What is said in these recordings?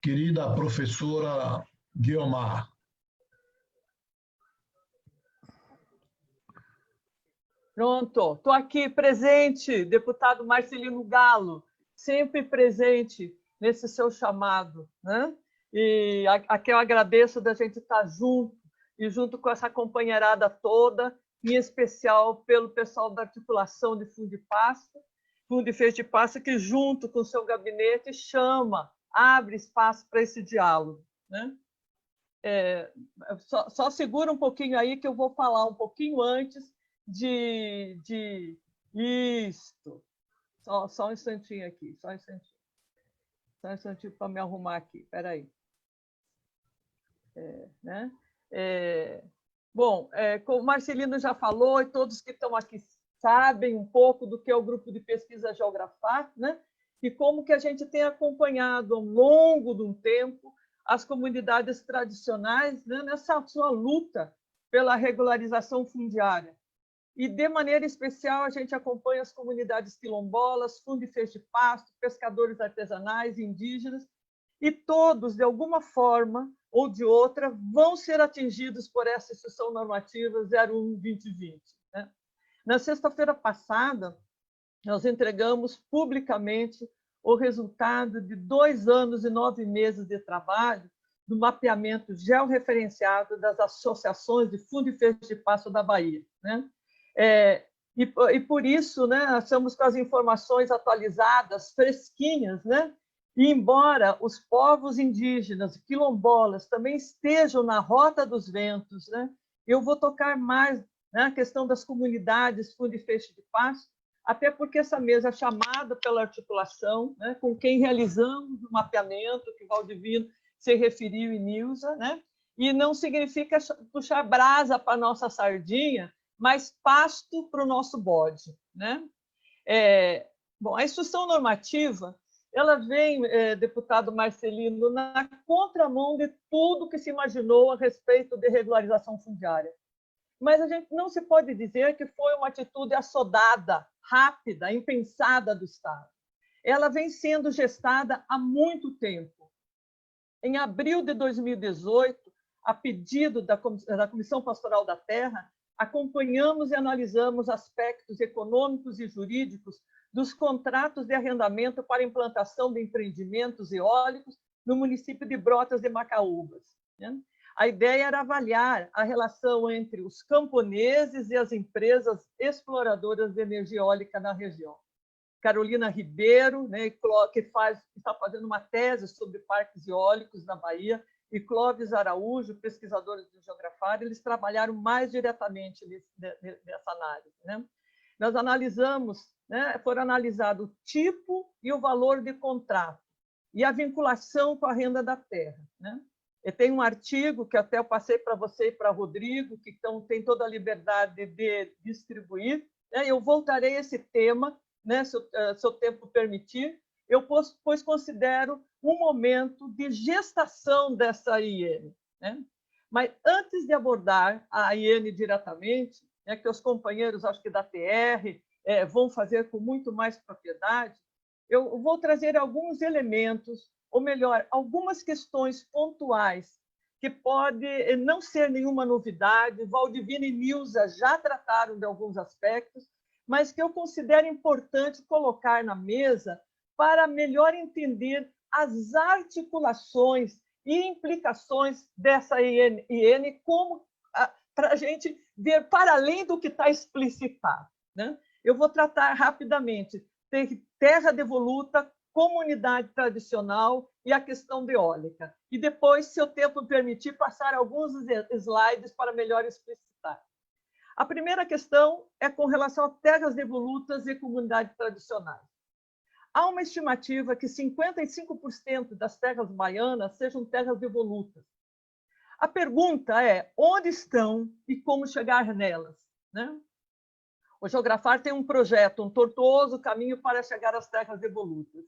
querida professora Guiomar. Pronto, estou aqui presente, deputado Marcelino Galo, sempre presente nesse seu chamado, né? E aqui eu agradeço da gente estar junto, e junto com essa companheirada toda, em especial pelo pessoal da articulação de Fundo de Fecho de Pasta, que junto com o seu gabinete abre espaço para esse diálogo, né? Só segura um pouquinho aí que eu vou falar um pouquinho antes de isto. Só um instantinho aqui, só um instantinho para me arrumar aqui. Espera aí. Né? Bom, como o Marcelino já falou, e todos que estão aqui sabem um pouco do que é o Grupo de Pesquisa Geografar, né? E como que a gente tem acompanhado ao longo de um tempo as comunidades tradicionais, né, nessa sua luta pela regularização fundiária. E, de maneira especial, a gente acompanha as comunidades quilombolas, fundo de fecho de pasto, pescadores artesanais, indígenas, e todos, de alguma forma ou de outra, vão ser atingidos por essa Instrução Normativa 01/2020. Né? Na sexta-feira passada, nós entregamos publicamente o resultado de 2 anos e 9 meses de trabalho do mapeamento georreferenciado das associações de fundo de fecho de pasto da Bahia. Né? E por isso, né, nós estamos com as informações atualizadas, fresquinhas, né? E embora os povos indígenas, quilombolas, também estejam na rota dos ventos, né, eu vou tocar mais, né, a questão das comunidades fundo de fecho de pasto, até porque essa mesa é chamada pela articulação, né, com quem realizamos o mapeamento, que o Valdivino se referiu e Nilza, né, e não significa puxar brasa para a nossa sardinha, mas pasto para o nosso bode. Né? Bom, a instrução normativa ela vem, deputado Marcelino, na contramão de tudo que se imaginou a respeito de regularização fundiária. Mas a gente não se pode dizer que foi uma atitude assodada, rápida, impensada do Estado. Ela vem sendo gestada há muito tempo. Em abril de 2018, a pedido da Comissão Pastoral da Terra, acompanhamos e analisamos aspectos econômicos e jurídicos dos contratos de arrendamento para implantação de empreendimentos eólicos no município de Brotas de Macaúbas. Né? A ideia era avaliar a relação entre os camponeses e as empresas exploradoras de energia eólica na região. Carolina Ribeiro, né, que está fazendo uma tese sobre parques eólicos na Bahia, e Clóvis Araújo, pesquisadores do Geografar, eles trabalharam mais diretamente nessa análise. Né? Nós analisamos, né, foram analisados o tipo e o valor de contrato e a vinculação com a renda da terra. Né? E tem um artigo que até eu passei para você e para Rodrigo, que tem toda a liberdade de distribuir. Né? Eu voltarei a esse tema, né, se o tempo permitir, pois considero um momento de gestação dessa IN. Né? Mas antes de abordar a IN diretamente, né, que os companheiros, acho que da TR, vão fazer com muito mais propriedade, eu vou trazer alguns elementos, ou melhor, algumas questões pontuais, que pode não ser nenhuma novidade, Valdivino e Nilza já trataram de alguns aspectos, mas que eu considero importante colocar na mesa para melhor entender as articulações e implicações dessa IN como para a gente ver para além do que está explicitado. Né? Eu vou tratar rapidamente terra devoluta, comunidade tradicional e a questão de eólica. E depois, se o tempo permitir, passar alguns slides para melhor explicitar. A primeira questão é com relação a terras devolutas e comunidades tradicionais. Há uma estimativa que 55% das terras baianas sejam terras devolutas. A pergunta é onde estão e como chegar nelas. Né? O Geografar tem um projeto, um tortuoso caminho para chegar às terras devolutas.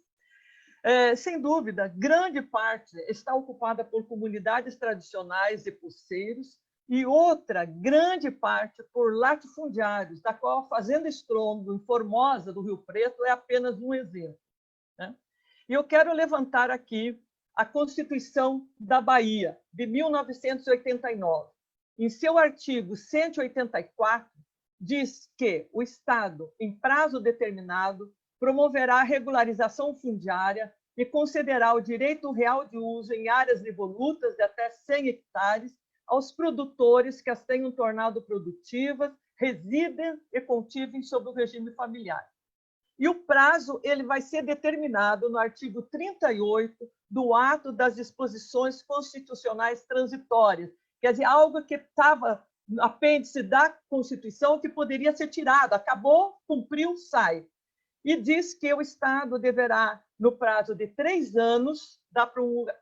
Sem dúvida, grande parte está ocupada por comunidades tradicionais e pulseiros, e outra grande parte por latifundiários, da qual a Fazenda Estrondo, em Formosa, do Rio Preto, é apenas um exemplo. Né? E eu quero levantar aqui a Constituição da Bahia, de 1989. Em seu artigo 184, diz que o Estado, em prazo determinado, promoverá a regularização fundiária e concederá o direito real de uso em áreas devolutas de até 100 hectares aos produtores que as tenham tornado produtivas, residem e cultivem sob o regime familiar. E o prazo ele vai ser determinado no artigo 38 do Ato das Disposições Constitucionais Transitórias, quer dizer, algo que estava no apêndice da Constituição que poderia ser tirado, acabou, cumpriu, sai. E diz que o Estado deverá, no prazo de 3 anos da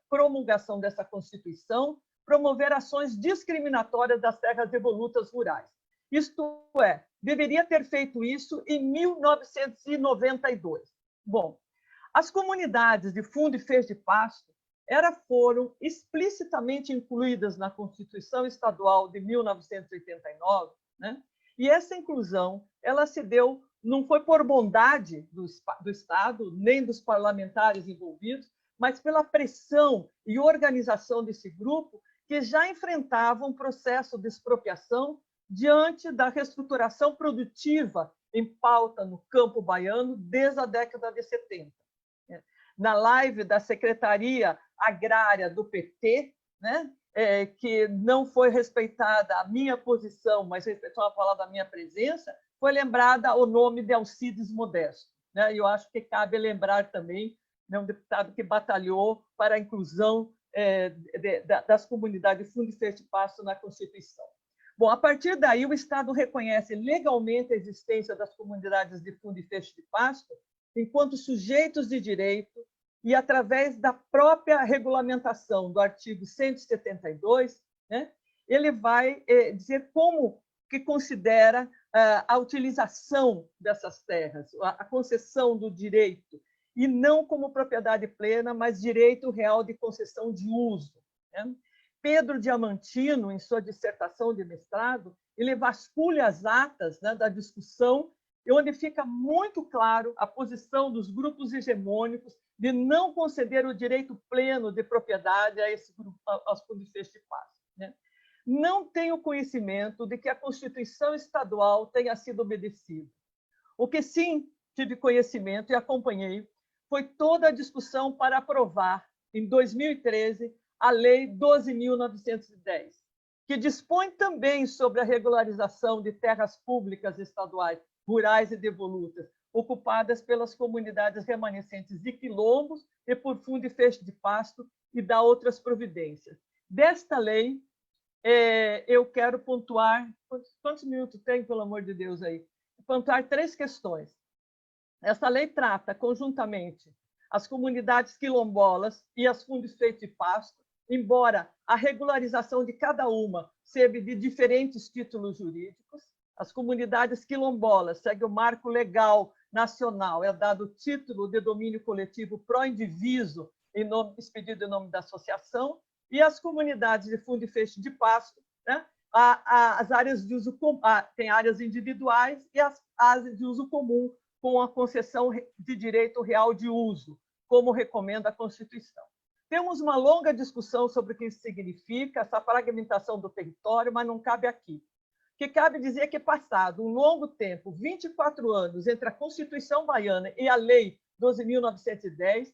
promulgação dessa Constituição, promover ações discriminatórias das terras devolutas rurais. Isto é, deveria ter feito isso em 1992. Bom, as comunidades de fundo e fez de pasto foram explicitamente incluídas na Constituição Estadual de 1989, né? E essa inclusão ela se deu, não foi por bondade do Estado, nem dos parlamentares envolvidos, mas pela pressão e organização desse grupo que já enfrentava um processo de expropriação diante da reestruturação produtiva em pauta no campo baiano desde a década de 70. Na live da Secretaria Agrária do PT, né, que não foi respeitada a minha posição, mas respeitou a palavra da minha presença, foi lembrada o nome de Alcides Modesto. Né? E eu acho que cabe lembrar também, né, um deputado que batalhou para a inclusão das comunidades de fundo e fez de pasto na Constituição. Bom, a partir daí, o Estado reconhece legalmente a existência das comunidades de fundo e fez de pasto enquanto sujeitos de direito e, através da própria regulamentação do artigo 172, né, ele vai dizer como que considera a utilização dessas terras, a concessão do direito, e não como propriedade plena, mas direito real de concessão de uso. Né? Pedro Diamantino, em sua dissertação de mestrado, ele vasculha as atas, né, da discussão, onde fica muito claro a posição dos grupos hegemônicos de não conceder o direito pleno de propriedade a esse grupo, aos fundifeiros de pasto. Né? Não tenho conhecimento de que a Constituição Estadual tenha sido obedecida. O que sim tive conhecimento e acompanhei foi toda a discussão para aprovar, em 2013, a Lei 12.910, que dispõe também sobre a regularização de terras públicas estaduais, rurais e devolutas, ocupadas pelas comunidades remanescentes de quilombos e por fundo e feixe de pasto, e dá outras providências. Desta lei, eu quero pontuar... Quantos minutos tem, pelo amor de Deus, aí? Pontuar 3 questões. Essa lei trata, conjuntamente, as comunidades quilombolas e as fundos feitos de pasto, embora a regularização de cada uma seja de diferentes títulos jurídicos. As comunidades quilombolas seguem o marco legal nacional, é dado título de domínio coletivo pró-indiviso expedido em nome da associação, e as comunidades de fundo e feixe de pasto, né? As áreas de uso tem áreas individuais e as áreas de uso comum, com a concessão de direito real de uso, como recomenda a Constituição. Temos uma longa discussão sobre o que isso significa, essa fragmentação do território, mas não cabe aqui. O que cabe dizer que, passado um longo tempo, 24 anos, entre a Constituição baiana e a Lei 12.910,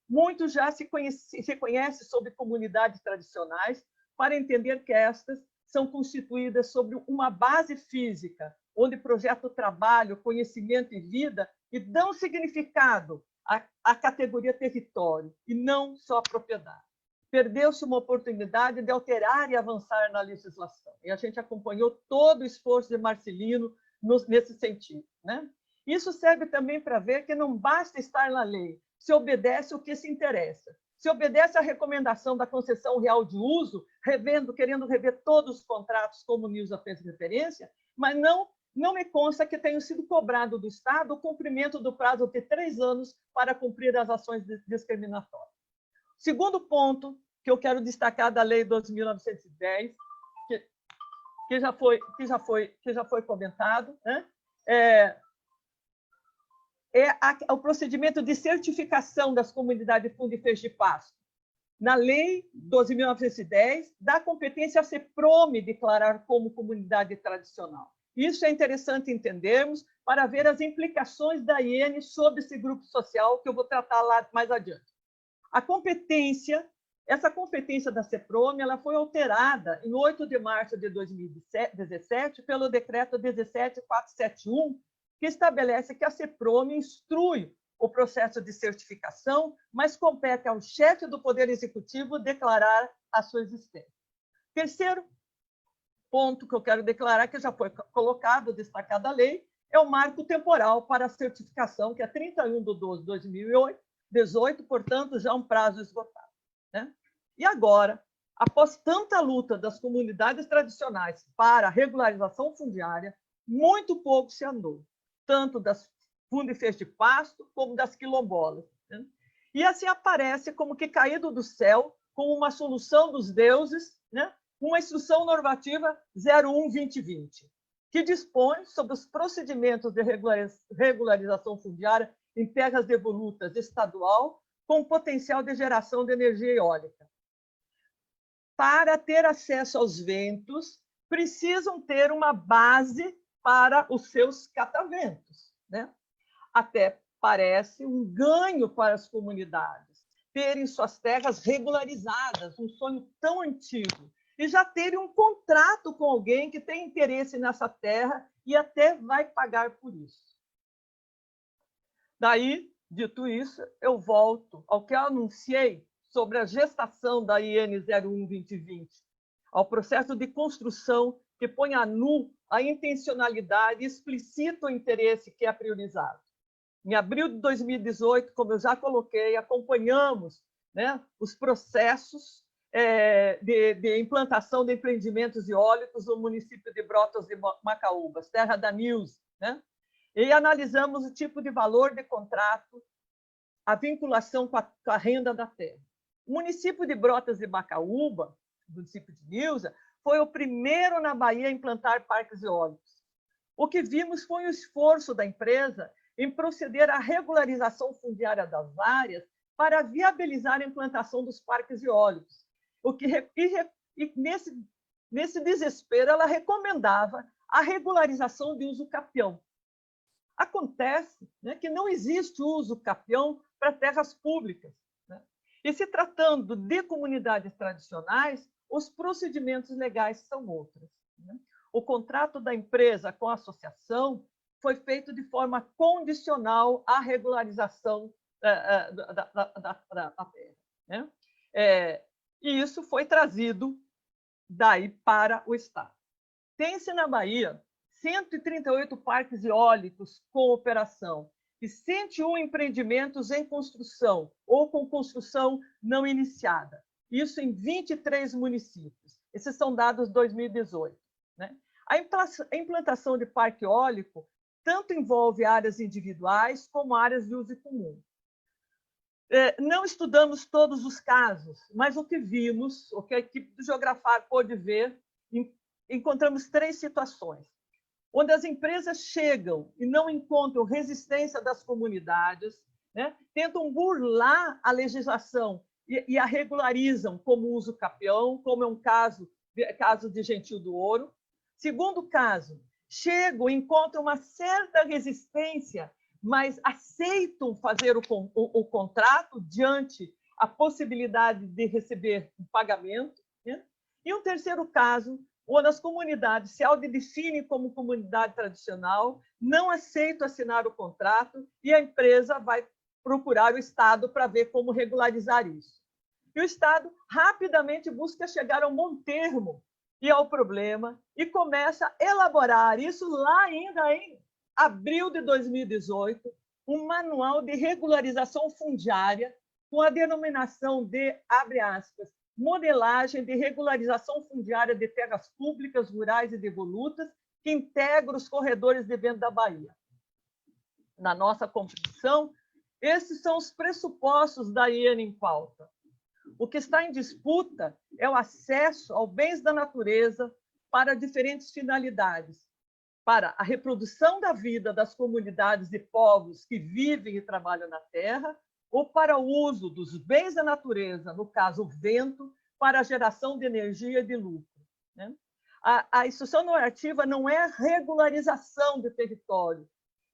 muito já se conhece sobre comunidades tradicionais, para entender que estas são constituídas sobre uma base física, onde projetam trabalho, conhecimento e vida, e dão significado à categoria território, e não só propriedade. Perdeu-se uma oportunidade de alterar e avançar na legislação. E a gente acompanhou todo o esforço de Marcelino nesse sentido. Né? Isso serve também para ver que não basta estar na lei, se obedece o que se interessa. Se obedece à recomendação da concessão real de uso, querendo rever todos os contratos, como o Nilza fez referência, mas não me consta que tenha sido cobrado do Estado o cumprimento do prazo de 3 anos para cumprir as ações discriminatórias. Segundo ponto que eu quero destacar da Lei 12.910, que já foi comentado, né? O procedimento de certificação das comunidades de fundo e feixe de pasto. na Lei 12.910, dá competência à CEPROME declarar como comunidade tradicional. Isso é interessante entendermos para ver as implicações da IN sobre esse grupo social, que eu vou tratar lá mais adiante. Essa competência da CEPROME, ela foi alterada em 8 de março de 2017 pelo decreto 17.471, que estabelece que a CEPROME instrui o processo de certificação, mas compete ao chefe do Poder Executivo declarar a sua existência. Terceiro ponto que eu quero declarar, que já foi colocado, destacado da lei, é o marco temporal para a certificação, que é 31/12/2018, portanto, já um prazo esgotado. Né? E agora, após tanta luta das comunidades tradicionais para a regularização fundiária, muito pouco se andou, tanto das fundifês de pasto como das quilombolas. Né? E assim aparece como que caído do céu, como uma solução dos deuses, né? Uma instrução normativa 01/2020, que dispõe sobre os procedimentos de regularização fundiária em terras devolutas estadual com potencial de geração de energia eólica. Para ter acesso aos ventos, precisam ter uma base para os seus cataventos. Né? Até parece um ganho para as comunidades terem suas terras regularizadas, um sonho tão antigo, e já terem um contrato com alguém que tem interesse nessa terra e até vai pagar por isso. Daí, dito isso, eu volto ao que eu anunciei sobre a gestação da IN 01/2020, ao processo de construção que põe a nu a intencionalidade e explicita o interesse que é priorizado. Em abril de 2018, como eu já coloquei, acompanhamos, né, os processos de implantação de empreendimentos eólicos no município de Brotas de Macaúbas, terra da Nilce, né? E analisamos o tipo de valor de contrato, a vinculação com a renda da terra. O município de Brotas de Macaúba, o município de Nilce, foi o primeiro na Bahia a implantar parques eólicos. O que vimos foi o esforço da empresa em proceder à regularização fundiária das áreas para viabilizar a implantação dos parques eólicos. Nesse desespero, ela recomendava a regularização de uso capião. Acontece, né, que não existe uso capião para terras públicas. Né? E se tratando de comunidades tradicionais, os procedimentos legais são outros. Né? O contrato da empresa com a associação foi feito de forma condicional à regularização da terra. Né? E isso foi trazido daí para o Estado. Tem-se na Bahia 138 parques eólicos com operação e 101 empreendimentos em construção ou com construção não iniciada. Isso em 23 municípios. Esses são dados de 2018. Né? A implantação de parque eólico tanto envolve áreas individuais como áreas de uso comum. Não estudamos todos os casos, mas o que vimos, o que a equipe do Geografar pôde ver, encontramos 3 situações, onde as empresas chegam e não encontram resistência das comunidades, né? Tentam burlar a legislação e a regularizam como uso capião, como é um caso de Gentil do Ouro. Segundo caso, chegam e encontram uma certa resistência, mas aceitam fazer o contrato diante a possibilidade de receber um pagamento. Né? E um terceiro caso, onde as comunidades se autodefinem como comunidade tradicional, não aceitam assinar o contrato e a empresa vai procurar o Estado para ver como regularizar isso. E o Estado rapidamente busca chegar a um bom termo e ao problema e começa a elaborar isso lá ainda em abril de 2018, um manual de regularização fundiária com a denominação de, abre aspas, modelagem de regularização fundiária de terras públicas, rurais e devolutas, que integra os corredores de venda da Bahia. Na nossa competição, esses são os pressupostos da IN em pauta. O que está em disputa é o acesso aos bens da natureza para diferentes finalidades, para a reprodução da vida das comunidades e povos que vivem e trabalham na terra, ou para o uso dos bens da natureza, no caso, o vento, para a geração de energia e de lucro, né? A instrução normativa não é regularização de território,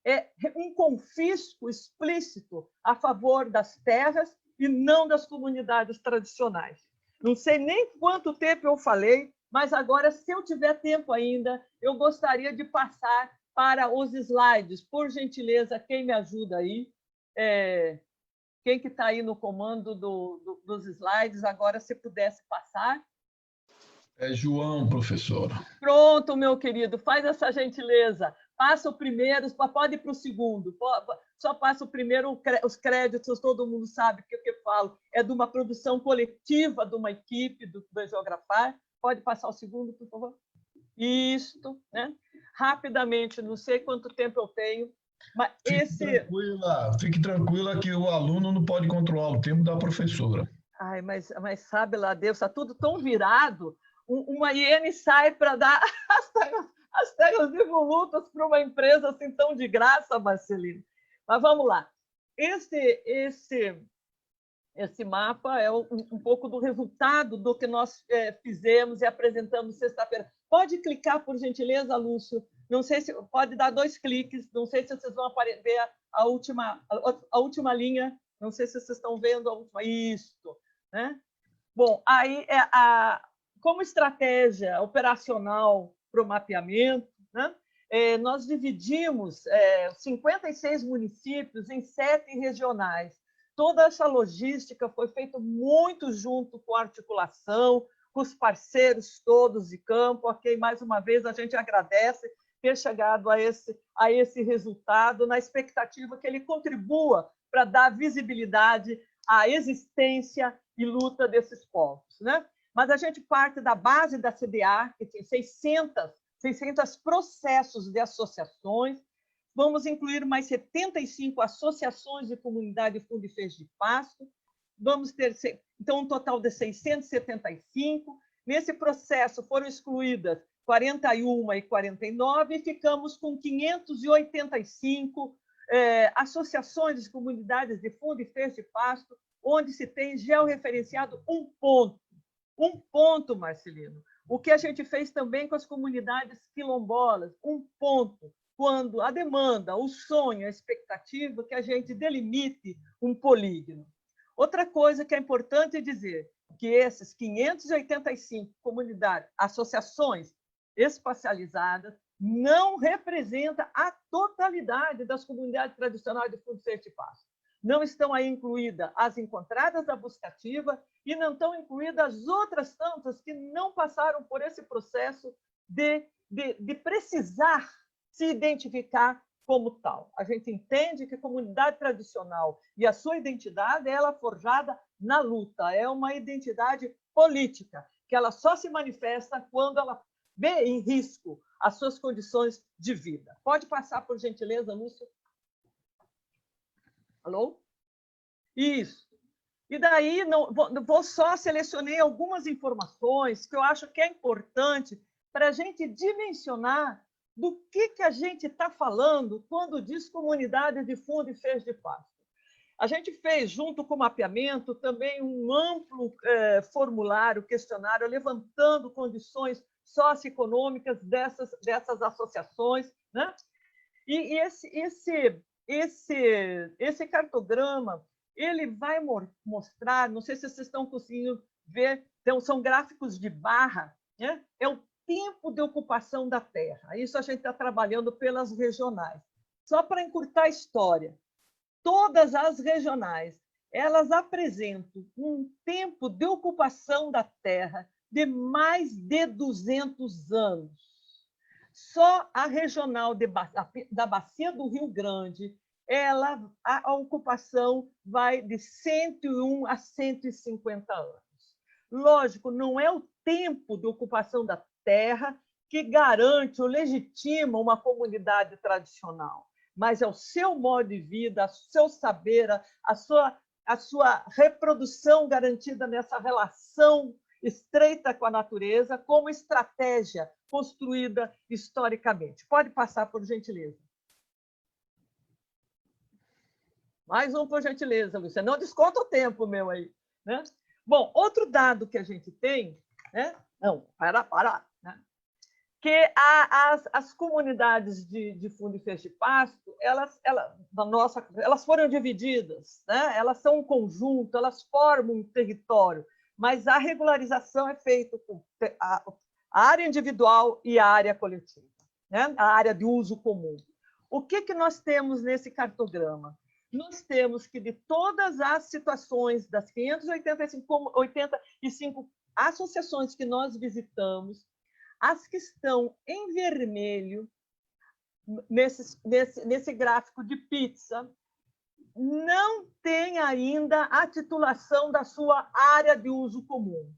é um confisco explícito a favor das terras e não das comunidades tradicionais. Não sei nem quanto tempo eu falei, mas agora, se eu tiver tempo ainda, eu gostaria de passar para os slides. Por gentileza, quem me ajuda aí? Quem que está aí no comando dos slides, agora, se pudesse passar. É João, professora. Pronto, meu querido, faz essa gentileza. Passa o primeiro, pode ir para o segundo. Só passa o primeiro, os créditos, todo mundo sabe que o que eu falo é de uma produção coletiva de uma equipe do Geografar. Pode passar o segundo, por favor? Isto, né? Rapidamente, não sei quanto tempo eu tenho, mas Fique tranquila que o aluno não pode controlar o tempo da professora. Ai, mas sabe lá Deus, está tudo tão virado. Uma IN sai para dar as terras devolutas para uma empresa assim tão de graça, Marcelino. Mas vamos lá. Esse mapa é um pouco do resultado do que nós fizemos e apresentamos sexta-feira. Pode clicar, por gentileza, Lúcio? Não sei se pode dar 2 cliques. Não sei se vocês vão ver a última linha. Não sei se vocês estão vendo a última. Isso, né? Bom, aí como estratégia operacional para o mapeamento, né? Nós dividimos 56 municípios em 7 regionais. Toda essa logística foi feita muito junto com a articulação, com os parceiros todos de campo, a quem, mais uma vez, a gente agradece ter chegado a esse resultado, na expectativa que ele contribua para dar visibilidade à existência e luta desses povos, né? Mas a gente parte da base da CDA, que tem 600 processos de associações. Vamos incluir mais 75 associações de comunidade de fundo e feixe de pasto. Vamos ter, então, um total de 675. Nesse processo foram excluídas 41 e 49, e ficamos com 585 associações de comunidades de fundo e feixe de pasto, onde se tem georreferenciado um ponto. Um ponto, Marcelino. O que a gente fez também com as comunidades quilombolas, um ponto. Quando a demanda, o sonho, a expectativa, que a gente delimite um polígono. Outra coisa que é importante dizer, que esses 585 comunidades, associações espacializadas, não representam a totalidade das comunidades tradicionais de fundo de pasto. Não estão aí incluídas as encontradas da buscativa e não estão incluídas as outras tantas que não passaram por esse processo de precisar se identificar como tal. A gente entende que a comunidade tradicional e a sua identidade ela é forjada na luta, é uma identidade política, que ela só se manifesta quando ela vê em risco as suas condições de vida. Pode passar, por gentileza, Lúcio? Alô? Isso. E daí, vou só selecionei algumas informações que eu acho que é importante para a gente dimensionar do que a gente está falando quando diz comunidade de fundo e feixe de pasto. A gente fez, junto com o mapeamento, também um amplo formulário, questionário, levantando condições socioeconômicas dessas associações, né? E esse cartograma ele vai mostrar, não sei se vocês estão conseguindo ver, então, são gráficos de barra, né? É o tempo de ocupação da terra. Isso a gente está trabalhando pelas regionais. Só para encurtar a história, todas as regionais elas apresentam um tempo de ocupação da terra de mais de 200 anos. Só a regional da Bacia do Rio Grande, a ocupação vai de 101 a 150 anos. Lógico, não é o tempo de ocupação da terra que garante ou legitima uma comunidade tradicional, mas é o seu modo de vida, o seu saber, a sua reprodução garantida nessa relação estreita com a natureza, como estratégia construída historicamente. Pode passar, por gentileza. Mais um, por gentileza, Lúcia. Não desconta o tempo meu aí. Né? Bom, outro dado que a gente tem... Né? Não, para. Né? Que as comunidades de fundo e feixe de pasto, elas foram divididas, né? Elas são um conjunto, elas formam um território, mas a regularização é feita com a área individual e a área coletiva, né? A área de uso comum. O que nós temos nesse cartograma? Nós temos que, de todas as situações, das 585 associações que nós visitamos, as que estão em vermelho, nesse gráfico de pizza, não tem ainda a titulação da sua área de uso comum.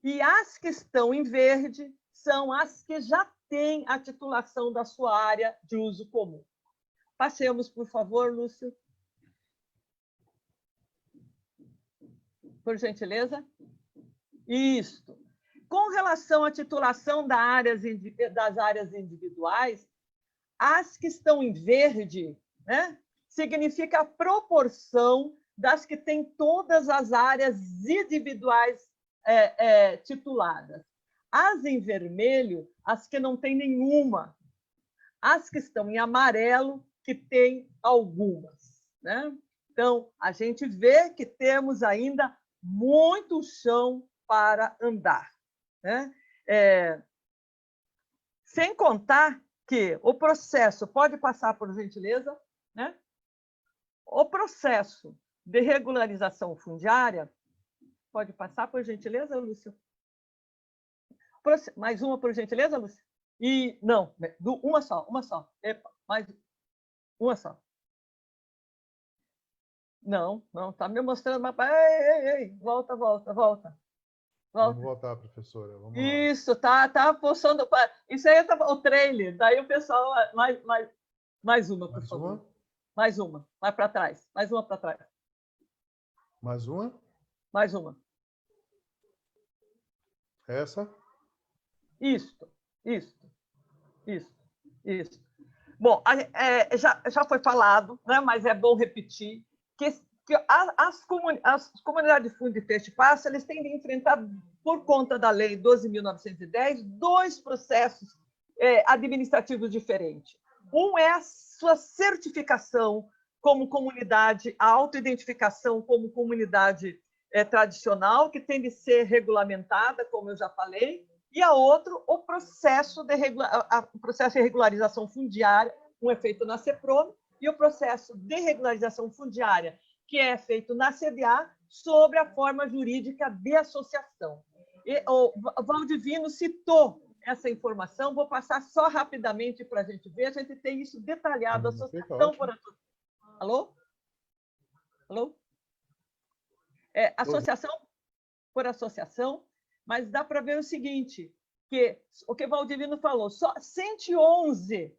E as que estão em verde são as que já têm a titulação da sua área de uso comum. Passemos, por favor, Lúcio. Por gentileza. Isto. Com relação à titulação das áreas individuais, as que estão em verde, né, significa a proporção das que têm todas as áreas individuais tituladas. As em vermelho, as que não têm nenhuma. As que estão em amarelo, que têm algumas. Né? Então, a gente vê que temos ainda muito chão para andar. Né? Sem contar que o processo, pode passar, por gentileza, né? O processo de regularização fundiária, pode passar, por gentileza, Lúcio? Mais uma, por gentileza, Lúcio? E, não, uma só. Epa, mais uma só. Não, está me mostrando, mas... Ei, volta. Vamos voltar, professora. Vamos isso, tá postando. Isso aí é o trailer. Daí o pessoal. Mais uma, por favor. Mais uma. Vai para trás. Mais uma para trás. Mais uma? Mais uma. Essa? Isso. Bom, já foi falado, né, mas é bom repetir, que as comunidades de fundo de peixe pasto, eles têm de enfrentar, por conta da Lei 12.910, dois processos administrativos diferentes. Um é a sua certificação como comunidade, a autoidentificação como comunidade tradicional, que tem de ser regulamentada, como eu já falei, e a outro, o processo de regularização fundiária, um é feito na CEPROME, e o processo de regularização fundiária, que é feito na CDA, sobre a forma jurídica de associação. E o Valdivino citou essa informação, vou passar só rapidamente para a gente ver, a gente tem isso detalhado, associação por associação. Alô? Associação por associação, mas dá para ver o seguinte, que o que o Valdivino falou, só 111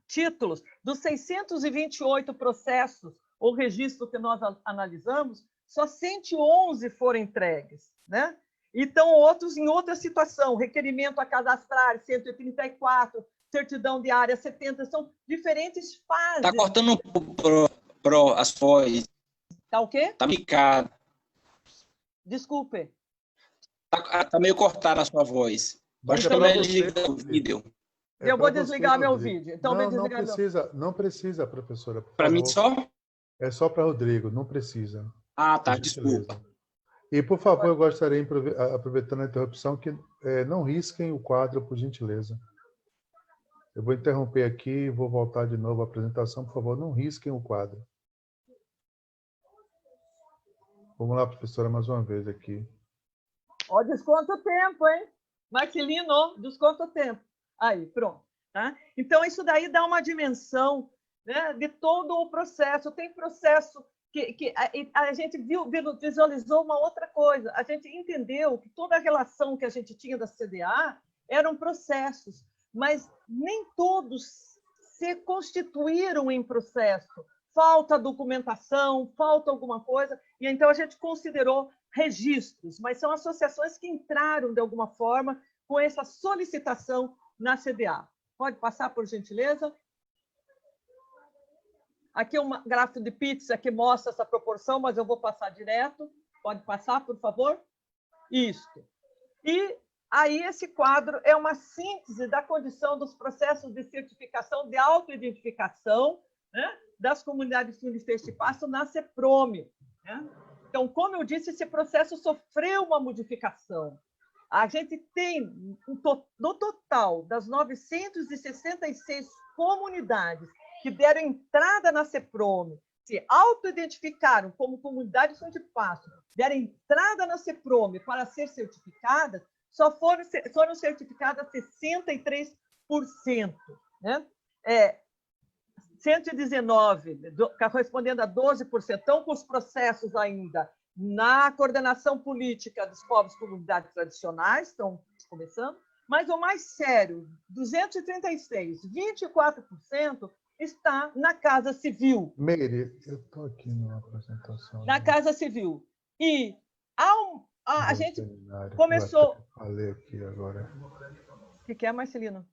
títulos dos 628 processos ou registros que nós analisamos, só 111 foram entregues, né? Então, outros em outra situação, requerimento a cadastrar, 134, certidão de área, 70, são diferentes fases. Está cortando um pouco as vozes. Está o quê? Está picado. Desculpe. Está meio cortada a sua voz. Baixa para desligar o vídeo. Eu vou desligar meu vídeo. Então, não precisa, professora. Para mim só? É só para Rodrigo, não precisa. Ah, tá, desculpa. E, por favor, eu gostaria, aproveitando a interrupção, que não risquem o quadro, por gentileza. Eu vou interromper aqui e vou voltar de novo à apresentação. Por favor, não risquem o quadro. Vamos lá, professora, mais uma vez aqui. Ó, desconta o tempo, hein? Marcelino, desconta o tempo. Aí, pronto. Tá? Então, isso daí dá uma dimensão, né, de todo o processo. Tem processo que a gente visualizou uma outra coisa. A gente entendeu que toda a relação que a gente tinha da CDA eram processos, mas nem todos se constituíram em processo. Falta documentação, falta alguma coisa, e então a gente considerou registros, mas são associações que entraram, de alguma forma, com essa solicitação na CDA. Pode passar, por gentileza? Aqui um gráfico de pizza que mostra essa proporção, mas eu vou passar direto. Pode passar, por favor? Isso. E aí esse quadro é uma síntese da condição dos processos de certificação de autoidentificação, né, das comunidades de fundo de feixe de pasto na CEPROME. Né? Então, como eu disse, esse processo sofreu uma modificação. A gente tem, no total das 966 comunidades que deram entrada na CEPROME, se autoidentificaram como comunidade de fundo de pasto, deram entrada na CEPROME para ser certificadas, só foram certificadas 63%. Né? 119, correspondendo a 12%, estão com os processos ainda na coordenação política dos povos e comunidades tradicionais, estão começando, mas o mais sério, 236, 24%, está na Casa Civil. Meire, eu estou aqui na apresentação. Na Casa Civil. E a gente começou... Falei aqui agora. O que é, Marcelino?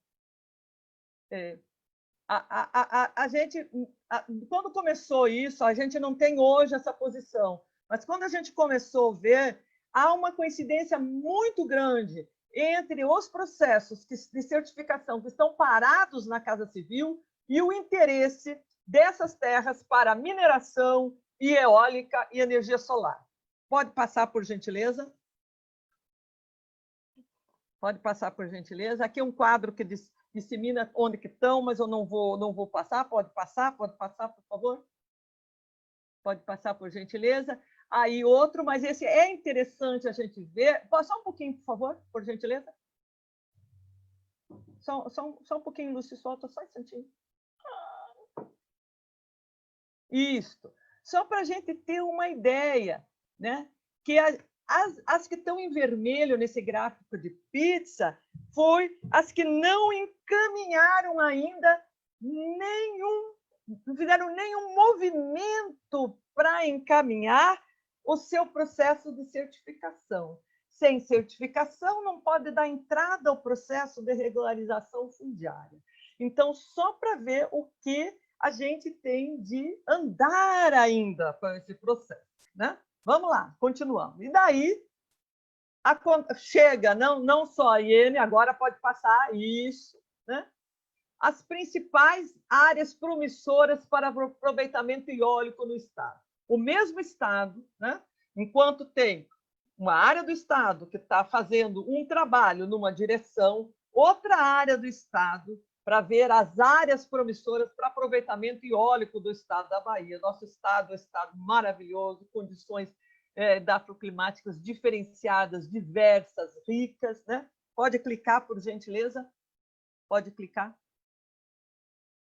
A gente, quando começou isso, a gente não tem hoje essa posição, mas quando a gente começou a ver, há uma coincidência muito grande entre os processos de certificação que estão parados na Casa Civil e o interesse dessas terras para mineração e eólica e energia solar. Pode passar, por gentileza? Pode passar, por gentileza. Aqui é um quadro que dissemina onde que estão, mas eu não vou passar. Pode passar, por favor? Pode passar, por gentileza. Aí outro, mas esse é interessante a gente ver. Só um pouquinho, por favor, por gentileza. Só um pouquinho, Lúcio, solta só um instantinho. Isso. Só para a gente ter uma ideia, né? Que as que estão em vermelho nesse gráfico de pizza foi as que não encaminharam ainda não fizeram nenhum movimento para encaminhar o seu processo de certificação. Sem certificação, não pode dar entrada ao processo de regularização fundiária. Então, só para ver o que a gente tem de andar ainda com esse processo, né? Vamos lá, continuamos. E daí, chega, não só a IEM, agora pode passar isso, né? As principais áreas promissoras para aproveitamento eólico no Estado. O mesmo Estado, né? Enquanto tem uma área do Estado que está fazendo um trabalho numa direção, outra área do Estado para ver as áreas promissoras para aproveitamento eólico do Estado da Bahia. Nosso Estado é um Estado maravilhoso, condições dafroclimáticas diferenciadas, diversas, ricas. Né? Pode clicar, por gentileza? Pode clicar?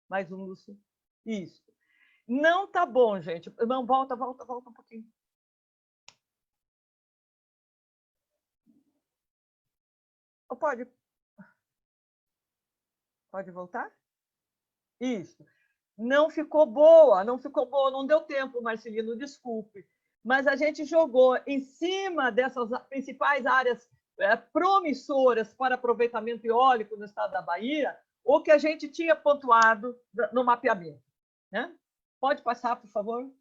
Mais um, Lúcio. Isso. Não está bom, gente. Não, volta um pouquinho. Pode voltar? Isso. Não ficou boa, não deu tempo, Marcelino, desculpe. Mas a gente jogou em cima dessas principais áreas promissoras para aproveitamento eólico no estado da Bahia, o que a gente tinha pontuado no mapeamento. Né? Pode passar, por favor?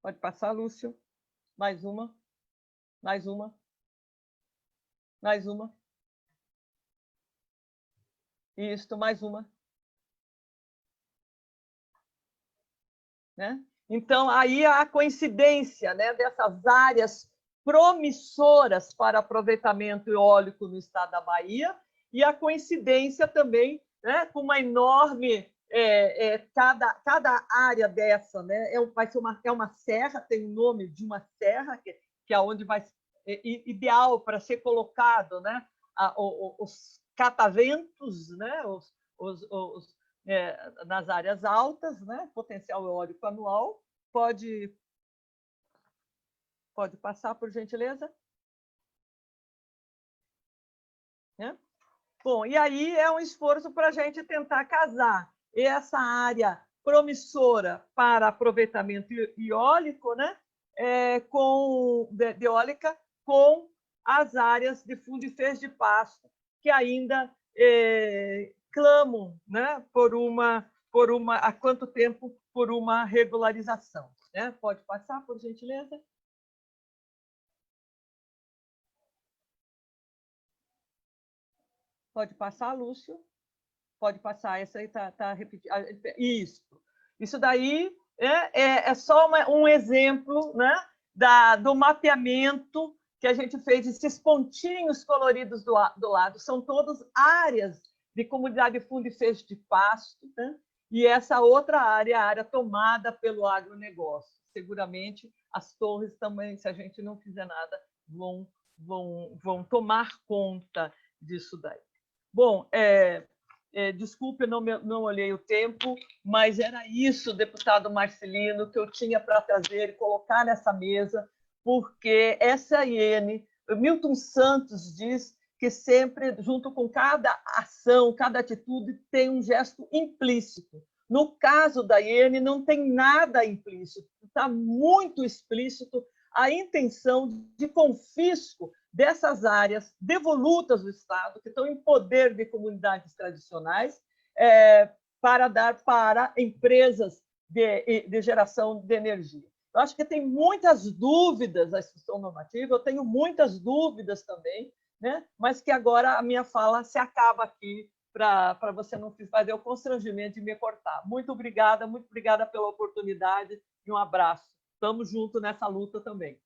Pode passar, Lúcio. Mais uma. Mais uma. Mais uma. Isto, mais uma. Né? Então, aí há a coincidência, né, dessas áreas promissoras para aproveitamento eólico no estado da Bahia e a coincidência também, né, com uma enorme... cada área dessa, né, vai ser uma serra, tem o nome de uma serra, que é onde vai ideal para ser colocado, né, os cataventos, né, nas áreas altas, né, potencial eólico anual. Pode passar, por gentileza? Bom, e aí é um esforço para a gente tentar casar essa área promissora para aproveitamento eólico, né, de eólica, com as áreas de fundo e feixe de pasto, que ainda clamam, né, há quanto tempo por uma regularização. Né? Pode passar, por gentileza? Pode passar, Lúcio? Pode passar, essa aí está repetindo. Isso daí é só um exemplo, né, do mapeamento que a gente fez. Esses pontinhos coloridos do lado são todas áreas de comunidade de fundo e fecho de pasto, né? E essa outra área, a área tomada pelo agronegócio. Seguramente as torres também, se a gente não fizer nada, vão tomar conta disso daí. Bom, desculpe, não olhei o tempo, mas era isso, deputado Marcelino, que eu tinha para trazer e colocar nessa mesa, porque essa IN, Milton Santos diz que sempre, junto com cada ação, cada atitude, tem um gesto implícito. No caso da IN, não tem nada implícito, está muito explícito a intenção de confisco dessas áreas devolutas do Estado, que estão em poder de comunidades tradicionais, para dar para empresas de geração de energia. Eu acho que tem muitas dúvidas a instituição normativa, eu tenho muitas dúvidas também, né? Mas que agora a minha fala se acaba aqui, para você não fazer o constrangimento de me cortar. Muito obrigada pela oportunidade e um abraço. Estamos juntos nessa luta também.